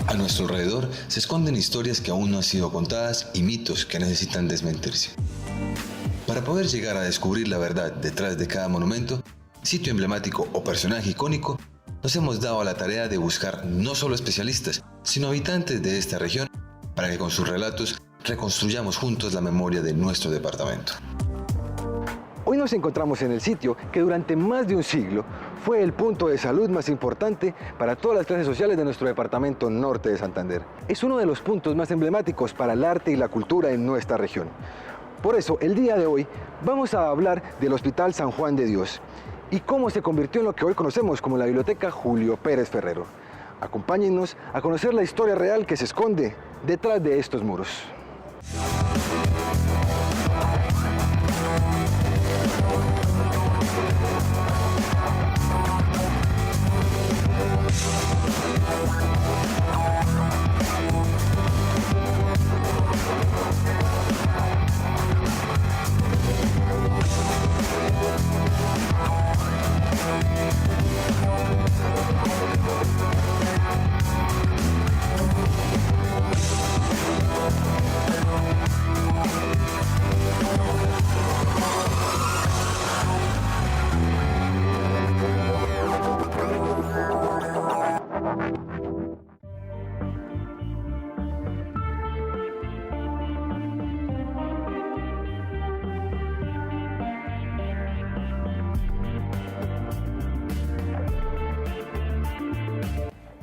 A nuestro alrededor se esconden historias que aún no han sido contadas y mitos que necesitan desmentirse. Para poder llegar a descubrir la verdad detrás de cada monumento, sitio emblemático o personaje icónico, nos hemos dado a la tarea de buscar no solo especialistas, sino habitantes de esta región, para que con sus relatos reconstruyamos juntos la memoria de nuestro departamento. Hoy nos encontramos en el sitio que durante más de un siglo fue el punto de salud más importante para todas las clases sociales de nuestro departamento norte de Santander. Es uno de los puntos más emblemáticos para el arte y la cultura en nuestra región. Por eso, el día de hoy vamos a hablar del Hospital San Juan de Dios y cómo se convirtió en lo que hoy conocemos como la Biblioteca Julio Pérez Ferrero. Acompáñennos a conocer la historia real que se esconde detrás de estos muros.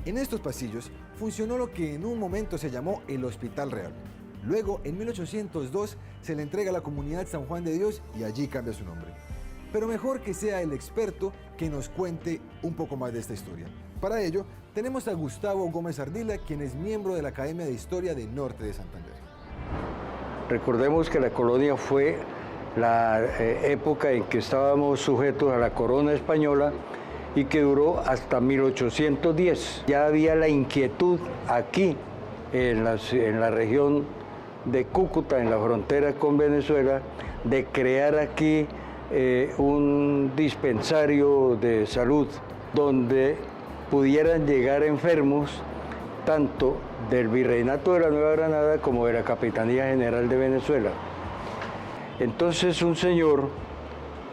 En estos pasillos funcionó lo que en un momento se llamó el Hospital Real. Luego, en 1802, se le entrega a la comunidad San Juan de Dios y allí cambia su nombre. Pero mejor que sea el experto que nos cuente un poco más de esta historia. Para ello, tenemos a Gustavo Gómez Ardila, quien es miembro de la Academia de Historia de Norte de Santander. Recordemos que la colonia fue la época en que estábamos sujetos a la corona española y que duró hasta 1810. Ya había la inquietud aquí, en la región de Cúcuta, en la frontera con Venezuela, de crear aquí un dispensario de salud donde pudieran llegar enfermos tanto del Virreinato de la Nueva Granada como de la Capitanía General de Venezuela. Entonces un señor,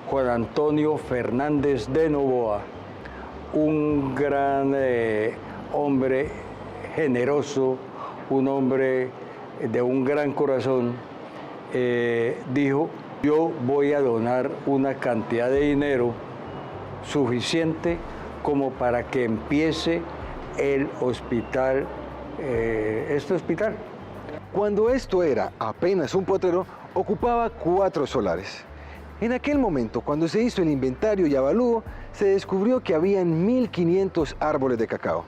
Juan Antonio Fernández de Novoa, un gran hombre generoso, un hombre de un gran corazón, dijo: yo voy a donar una cantidad de dinero suficiente como para que empiece el hospital, este hospital. Cuando esto era apenas un potrero, ocupaba 4 solares. En aquel momento, cuando se hizo el inventario y avalúo, se descubrió que habían 1.500 árboles de cacao,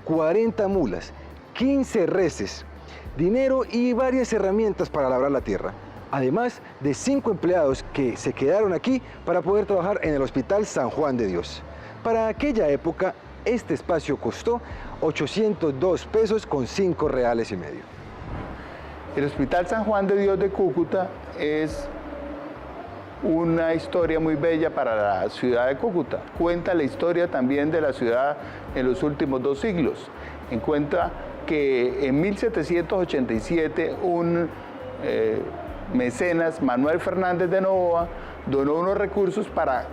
40 mulas, 15 reses, dinero y varias herramientas para labrar la tierra, además de 5 empleados que se quedaron aquí para poder trabajar en el Hospital San Juan de Dios. Para aquella época, este espacio costó 802 pesos con 5 reales y medio. El Hospital San Juan de Dios de Cúcuta es una historia muy bella para la ciudad de Cúcuta. Cuenta la historia también de la ciudad en los últimos 2 siglos. En cuenta que en 1787 un mecenas, Manuel Fernández de Novoa, donó unos recursos para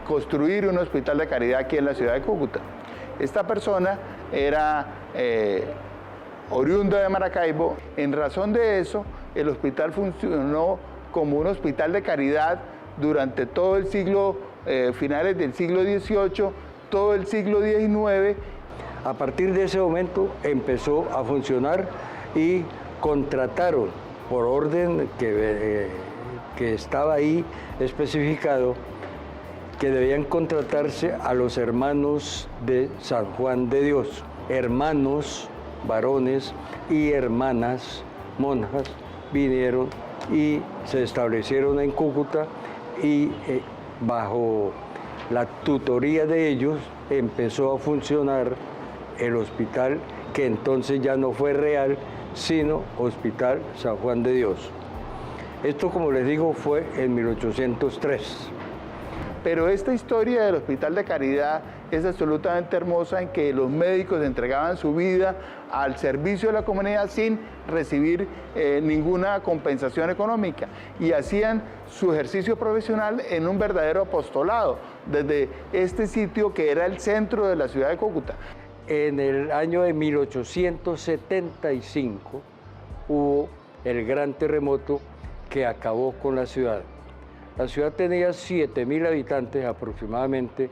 construir un hospital de caridad aquí en la ciudad de Cúcuta. Esta persona era oriunda de Maracaibo. En razón de eso, el hospital funcionó como un hospital de caridad durante todo el siglo, finales del siglo XVIII, todo el siglo XIX. A partir de ese momento empezó a funcionar y contrataron, por orden que estaba ahí especificado, que debían contratarse a los hermanos de San Juan de Dios, hermanos varones y hermanas monjas vinieron y se establecieron en Cúcuta y bajo la tutoría de ellos empezó a funcionar el hospital, que entonces ya no fue real, sino Hospital San Juan de Dios. Esto, como les digo, fue en 1803. Pero esta historia del Hospital de Caridad es absolutamente hermosa, en que los médicos entregaban su vida al servicio de la comunidad sin recibir ninguna compensación económica, y hacían su ejercicio profesional en un verdadero apostolado desde este sitio que era el centro de la ciudad de Cúcuta. En el año de 1875 hubo el gran terremoto que acabó con la ciudad. La ciudad tenía 7.000 habitantes aproximadamente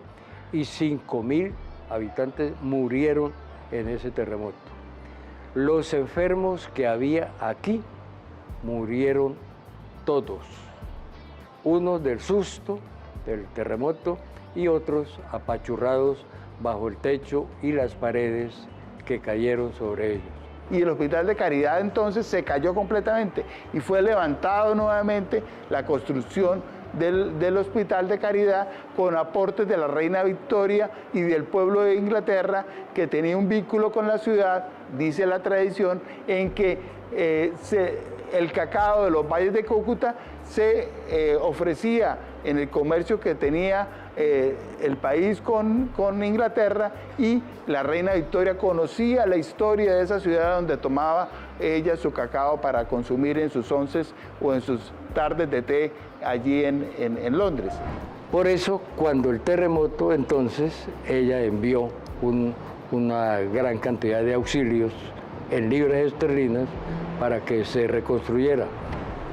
y 5.000 habitantes murieron en ese terremoto. Los enfermos que había aquí murieron todos, unos del susto del terremoto y otros apachurrados bajo el techo y las paredes que cayeron sobre ellos. Y el Hospital de Caridad entonces se cayó completamente y fue levantado nuevamente la construcción del Hospital de Caridad con aportes de la reina Victoria y del pueblo de Inglaterra, que tenía un vínculo con la ciudad, dice la tradición, en que el cacao de los valles de Cúcuta se ofrecía en el comercio que tenía el país con Inglaterra, y la reina Victoria conocía la historia de esa ciudad donde tomaba ella su cacao para consumir en sus onces o en sus tardes de té allí en Londres. Por eso, cuando el terremoto, entonces, ella envió una gran cantidad de auxilios en libras esterlinas para que se reconstruyera.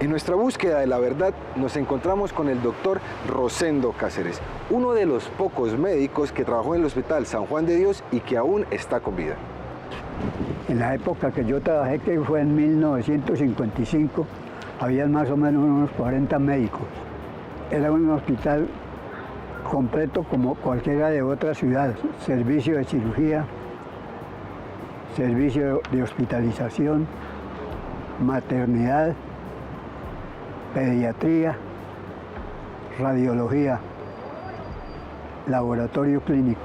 En nuestra búsqueda de la verdad nos encontramos con el doctor Rosendo Cáceres, uno de los pocos médicos que trabajó en el Hospital San Juan de Dios y que aún está con vida. En la época que yo trabajé, que fue en 1955, había más o menos unos 40 médicos. Era un hospital completo como cualquiera de otras ciudades. Servicio de cirugía, servicio de hospitalización, maternidad, pediatría, radiología, laboratorio clínico.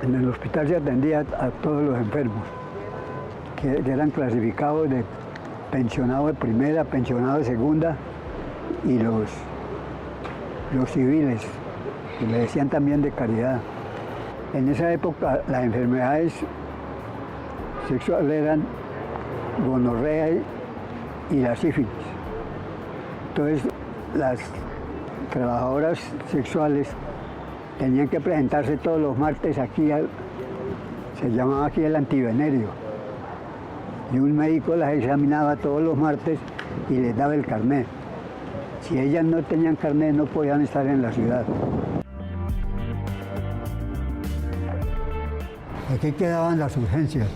En el hospital se atendía a todos los enfermos, que eran clasificados de pensionado de primera, pensionado de segunda, y los civiles, que le decían también de caridad. En esa época las enfermedades sexuales eran gonorrea y la sífilis. Entonces las trabajadoras sexuales tenían que presentarse todos los martes aquí, se llamaba aquí el antivenerio, y un médico las examinaba todos los martes y les daba el carnet. Si ellas no tenían carnet, no podían estar en la ciudad. Aquí quedaban las urgencias,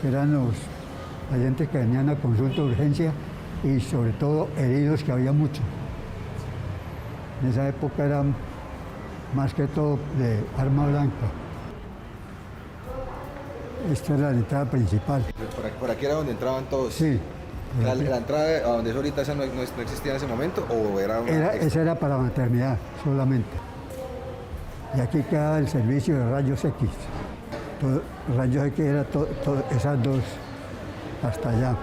que eran los pacientes que venían a consulta de urgencia, y sobre todo heridos, que había muchos. En esa época eran más que todo de arma blanca. Esta era la entrada principal. ¿Por aquí era donde entraban todos? Sí. ¿La entrada a donde es ahorita esa no existía en ese momento o era una Esa era para maternidad solamente. Y aquí quedaba el servicio de rayos X. Rayos X era esas dos hasta allá.